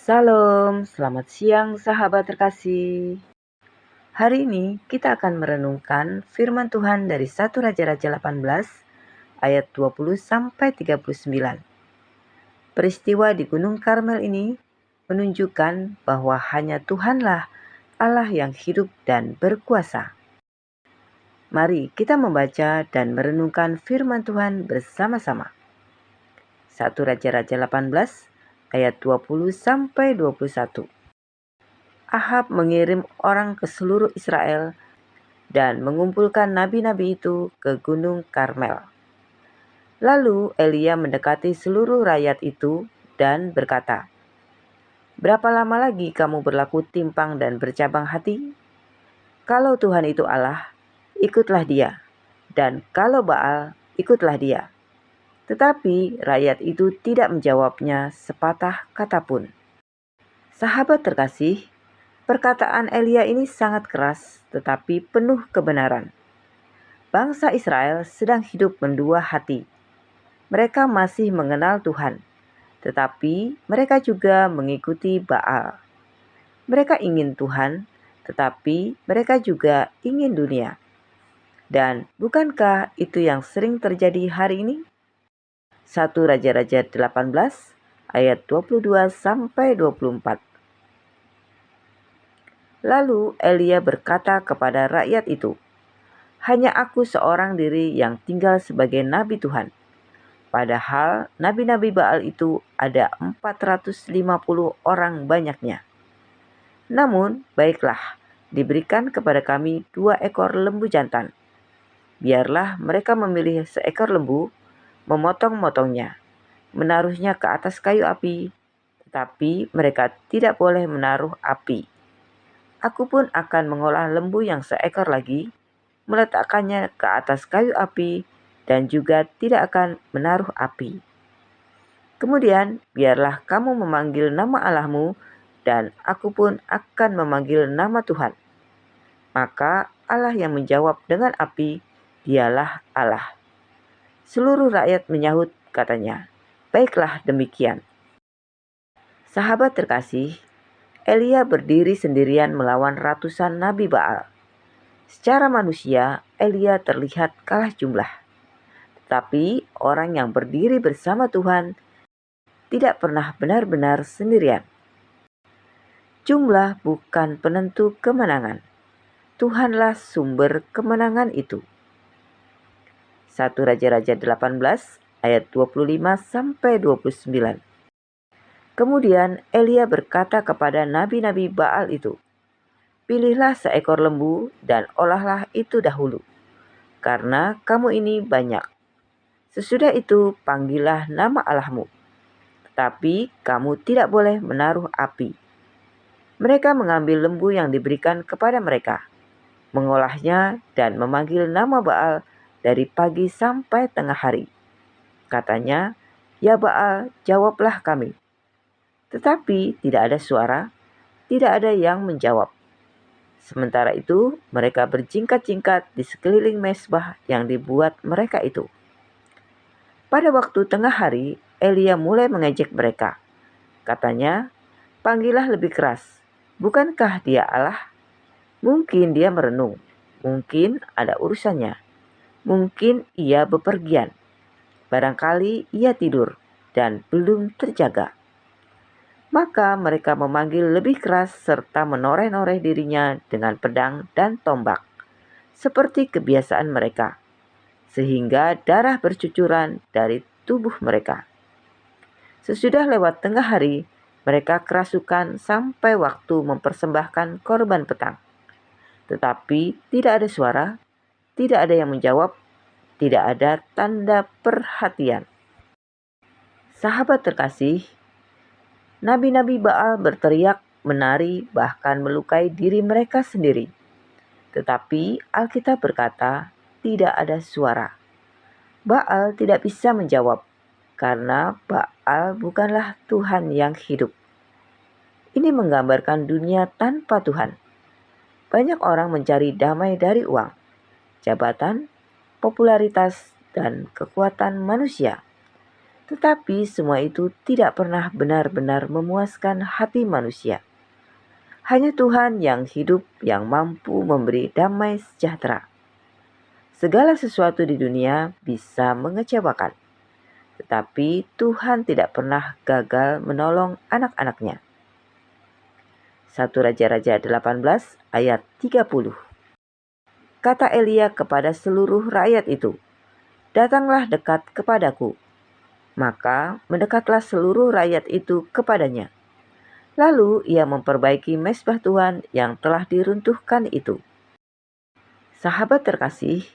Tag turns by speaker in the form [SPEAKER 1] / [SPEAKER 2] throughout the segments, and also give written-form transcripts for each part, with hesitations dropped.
[SPEAKER 1] Salam, selamat siang sahabat terkasih. Hari ini kita akan merenungkan firman Tuhan dari 1 Raja-Raja 18 ayat 20 sampai 39. Peristiwa di Gunung Karmel ini menunjukkan bahwa hanya Tuhanlah Allah yang hidup dan berkuasa. Mari kita membaca dan merenungkan firman Tuhan bersama-sama. 1 Raja-Raja 18 ayat 20 sampai 21. Ahab mengirim orang ke seluruh Israel dan mengumpulkan nabi-nabi itu ke Gunung Karmel. Lalu Elia mendekati seluruh rakyat itu dan berkata, "Berapa lama lagi kamu berlaku timpang dan bercabang hati? Kalau Tuhan itu Allah, ikutlah dia, dan kalau Baal, ikutlah dia." Tetapi rakyat itu tidak menjawabnya sepatah kata pun. Sahabat terkasih, perkataan Elia ini sangat keras tetapi penuh kebenaran. Bangsa Israel sedang hidup mendua hati. Mereka masih mengenal Tuhan, tetapi mereka juga mengikuti Baal. Mereka ingin Tuhan, tetapi mereka juga ingin dunia. Dan bukankah itu yang sering terjadi hari ini? 1 Raja-Raja 18 ayat 22 sampai 24. Lalu Elia berkata kepada rakyat itu, "Hanya aku seorang diri yang tinggal sebagai nabi Tuhan. Padahal nabi-nabi Baal itu ada 450 orang banyaknya. Namun baiklah, diberikan kepada kami 2 ekor lembu jantan. Biarlah mereka memilih seekor lembu, memotong-motongnya, menaruhnya ke atas kayu api, tetapi mereka tidak boleh menaruh api. Aku pun akan mengolah lembu yang seekor lagi, meletakkannya ke atas kayu api, dan juga tidak akan menaruh api. Kemudian biarlah kamu memanggil nama Allahmu, dan aku pun akan memanggil nama Tuhan. Maka Allah yang menjawab dengan api, dialah Allah." Seluruh rakyat menyahut katanya, "Baiklah demikian." Sahabat terkasih, Elia berdiri sendirian melawan ratusan nabi Baal. Secara manusia, Elia terlihat kalah jumlah. Tetapi orang yang berdiri bersama Tuhan tidak pernah benar-benar sendirian. Jumlah bukan penentu kemenangan. Tuhanlah sumber kemenangan itu. 1 Raja-Raja 18 ayat 25 sampai 29. Kemudian Elia berkata kepada nabi-nabi Baal itu, "Pilihlah seekor lembu dan olahlah itu dahulu, karena kamu ini banyak. Sesudah itu panggillah nama Allahmu, tetapi kamu tidak boleh menaruh api." Mereka mengambil lembu yang diberikan kepada mereka, mengolahnya dan memanggil nama Baal dari pagi sampai tengah hari. Katanya, "Ya Baal, jawablah kami." Tetapi tidak ada suara, tidak ada yang menjawab. Sementara itu, mereka berjingkat-jingkat di sekeliling mezbah yang dibuat mereka itu. Pada waktu tengah hari, Elia mulai mengejek mereka. Katanya, "Panggillah lebih keras. Bukankah dia Allah? Mungkin dia merenung. Mungkin ada urusannya. Mungkin ia bepergian. Barangkali ia tidur dan belum terjaga." Maka mereka memanggil lebih keras serta menoreh-noreh dirinya dengan pedang dan tombak, seperti kebiasaan mereka, sehingga darah bercucuran dari tubuh mereka. Sesudah lewat tengah hari, mereka kerasukan sampai waktu mempersembahkan korban petang. Tetapi tidak ada suara, tidak ada yang menjawab, tidak ada tanda perhatian. Sahabat terkasih, nabi-nabi Baal berteriak, menari, bahkan melukai diri mereka sendiri. Tetapi Alkitab berkata, tidak ada suara. Baal tidak bisa menjawab, karena Baal bukanlah Tuhan yang hidup. Ini menggambarkan dunia tanpa Tuhan. Banyak orang mencari damai dari uang, jabatan, popularitas, dan kekuatan manusia. Tetapi semua itu tidak pernah benar-benar memuaskan hati manusia. Hanya Tuhan yang hidup yang mampu memberi damai sejahtera. Segala sesuatu di dunia bisa mengecewakan, tetapi Tuhan tidak pernah gagal menolong anak-anaknya. 1 Raja-Raja 18 ayat 30. Kata Elia kepada seluruh rakyat itu, "Datanglah dekat kepadaku." Maka mendekatlah seluruh rakyat itu kepadanya. Lalu ia memperbaiki mezbah Tuhan yang telah diruntuhkan itu. Sahabat terkasih,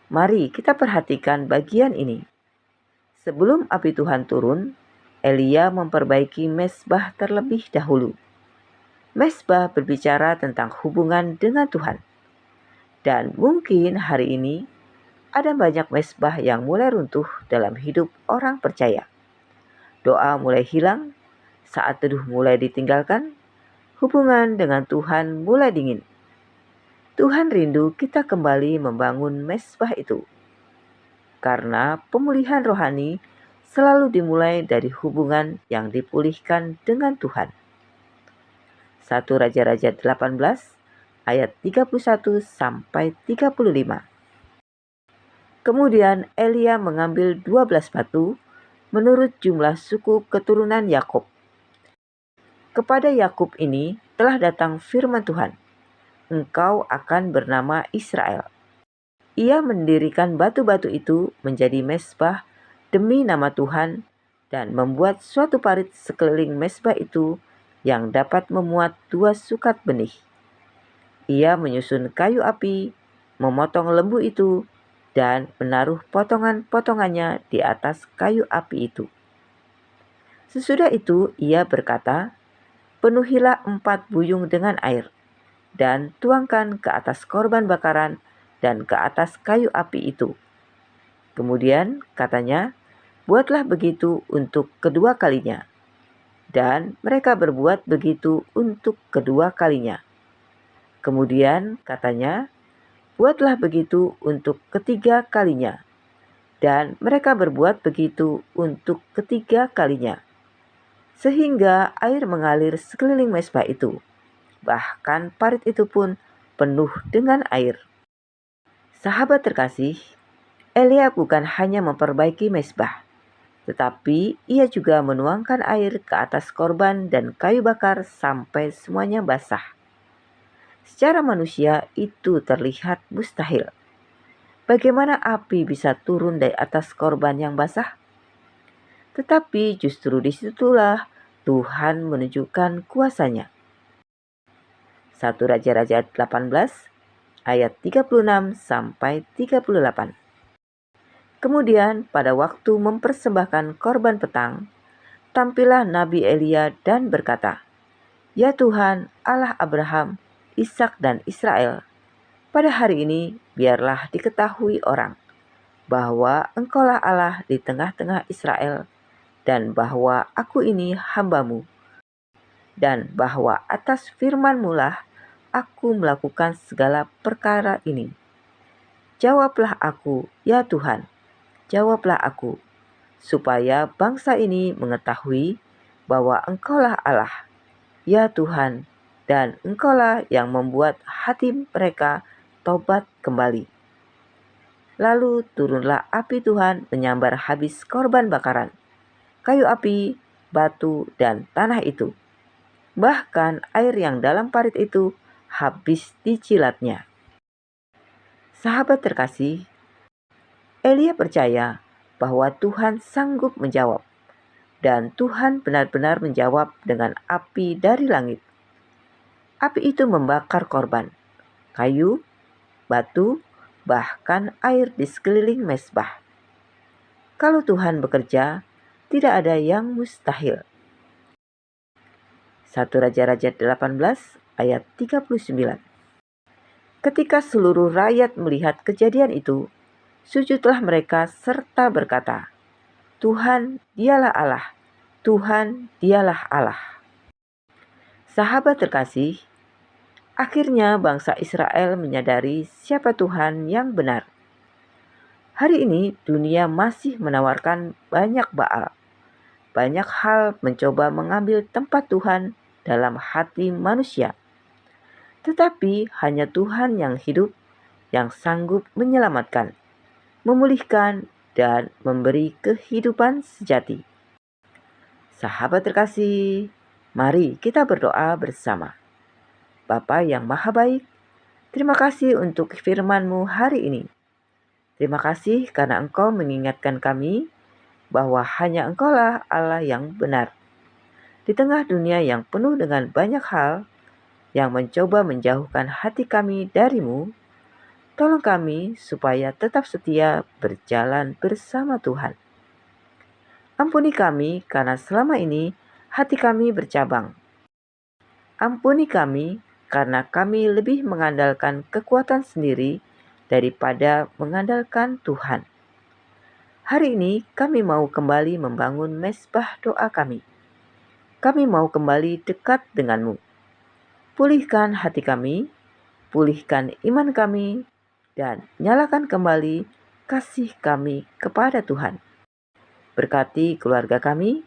[SPEAKER 1] mari kita perhatikan bagian ini. Sebelum api Tuhan turun, Elia memperbaiki mezbah terlebih dahulu. Mezbah berbicara tentang hubungan dengan Tuhan. Dan mungkin hari ini ada banyak mezbah yang mulai runtuh dalam hidup orang percaya. Doa mulai hilang, saat teduh mulai ditinggalkan, hubungan dengan Tuhan mulai dingin. Tuhan rindu kita kembali membangun mezbah itu. Karena pemulihan rohani selalu dimulai dari hubungan yang dipulihkan dengan Tuhan. 1 Raja-Raja 18 ayat 31 sampai 35. Kemudian Elia mengambil 12 batu menurut jumlah suku keturunan Yakub. Kepada Yakub ini telah datang firman Tuhan, "Engkau akan bernama Israel." Ia mendirikan batu-batu itu menjadi mezbah demi nama Tuhan dan membuat suatu parit sekeliling mezbah itu yang dapat memuat 2 sukat benih. Ia menyusun kayu api, memotong lembu itu, dan menaruh potongan-potongannya di atas kayu api itu. Sesudah itu ia berkata, "Penuhilah 4 buyung dengan air, dan tuangkan ke atas korban bakaran dan ke atas kayu api itu." Kemudian katanya, "Buatlah begitu untuk kedua kalinya." Dan mereka berbuat begitu untuk kedua kalinya. Kemudian katanya, "Buatlah begitu untuk ketiga kalinya." Dan mereka berbuat begitu untuk ketiga kalinya. Sehingga air mengalir sekeliling mezbah itu. Bahkan parit itu pun penuh dengan air. Sahabat terkasih, Elia bukan hanya memperbaiki mezbah, tetapi ia juga menuangkan air ke atas korban dan kayu bakar sampai semuanya basah. Secara manusia itu terlihat mustahil. Bagaimana api bisa turun dari atas korban yang basah? Tetapi justru disitulah Tuhan menunjukkan kuasa-Nya. 1 Raja-Raja 18 ayat 36 sampai 38. Kemudian pada waktu mempersembahkan korban petang, tampillah Nabi Elia dan berkata, "Ya Tuhan, Allah Abraham, Ishak dan Israel, pada hari ini biarlah diketahui orang bahwa Engkaulah Allah di tengah-tengah Israel, dan bahwa aku ini hamba-Mu, dan bahwa atas firman-Mu lah aku melakukan segala perkara ini. Jawablah aku, ya Tuhan, jawablah aku, supaya bangsa ini mengetahui bahwa Engkaulah Allah, ya Tuhan, dan Engkaulah yang membuat hati mereka tobat kembali." Lalu turunlah api Tuhan menyambar habis korban bakaran, kayu api, batu, dan tanah itu. Bahkan air yang dalam parit itu habis dicilatnya. Sahabat terkasih, Elia percaya bahwa Tuhan sanggup menjawab, dan Tuhan benar-benar menjawab dengan api dari langit. Api itu membakar korban, kayu, batu, bahkan air di sekeliling mezbah. Kalau Tuhan bekerja, tidak ada yang mustahil. 1 Raja-Raja 18 ayat 39. Ketika seluruh rakyat melihat kejadian itu, sujudlah mereka serta berkata, "Tuhan, Dialah Allah, Tuhan, Dialah Allah." Sahabat terkasih, akhirnya bangsa Israel menyadari siapa Tuhan yang benar. Hari ini dunia masih menawarkan banyak baal. Banyak hal mencoba mengambil tempat Tuhan dalam hati manusia. Tetapi hanya Tuhan yang hidup, yang sanggup menyelamatkan, memulihkan, dan memberi kehidupan sejati. Sahabat terkasih, mari kita berdoa bersama. Bapa yang Maha Baik, terima kasih untuk firman-Mu hari ini. Terima kasih karena Engkau mengingatkan kami bahwa hanya Engkaulah Allah yang benar. Di tengah dunia yang penuh dengan banyak hal yang mencoba menjauhkan hati kami dari-Mu, tolong kami supaya tetap setia berjalan bersama Tuhan. Ampuni kami karena selama ini hati kami bercabang. Ampuni kami karena kami lebih mengandalkan kekuatan sendiri daripada mengandalkan Tuhan. Hari ini kami mau kembali membangun mezbah doa kami. Kami mau kembali dekat denganmu. Pulihkan hati kami, pulihkan iman kami, dan nyalakan kembali kasih kami kepada Tuhan. Berkati keluarga kami,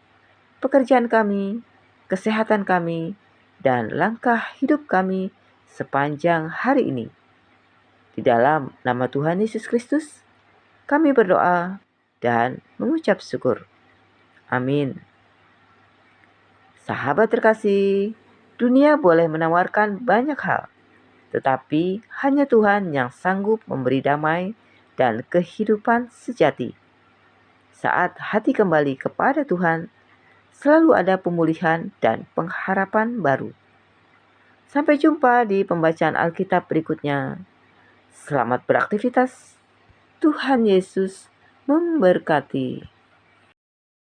[SPEAKER 1] pekerjaan kami, kesehatan kami, dan langkah hidup kami sepanjang hari ini. Di dalam nama Tuhan Yesus Kristus, kami berdoa dan mengucap syukur. Amin. Sahabat terkasih, dunia boleh menawarkan banyak hal, tetapi hanya Tuhan yang sanggup memberi damai dan kehidupan sejati. Saat hati kembali kepada Tuhan, selalu ada pemulihan dan pengharapan baru. Sampai jumpa di pembacaan Alkitab berikutnya. Selamat beraktivitas. Tuhan Yesus memberkati.